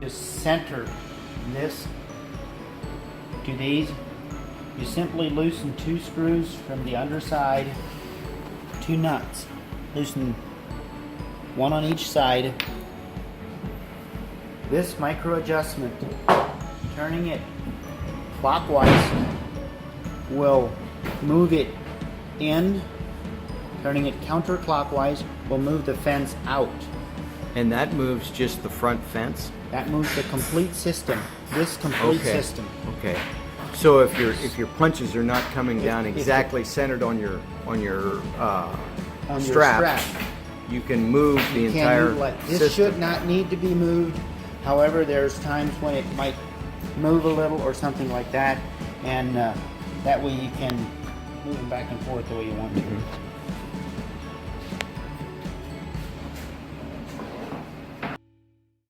Just center this to these. You simply loosen 2 screws from the underside, 2 nuts. Loosen 1 on each side. This micro adjustment, turning it clockwise, will move it in. Turning it counterclockwise will move the fence out. And that moves just the front fence? That moves the complete system. This complete system. Okay. So if your punches are not coming down exactly centered on your strap, you can move the entire This system. should not need to be moved. However, there's times when it might move a little or something like that, and that way you can move them back and forth the way you want to.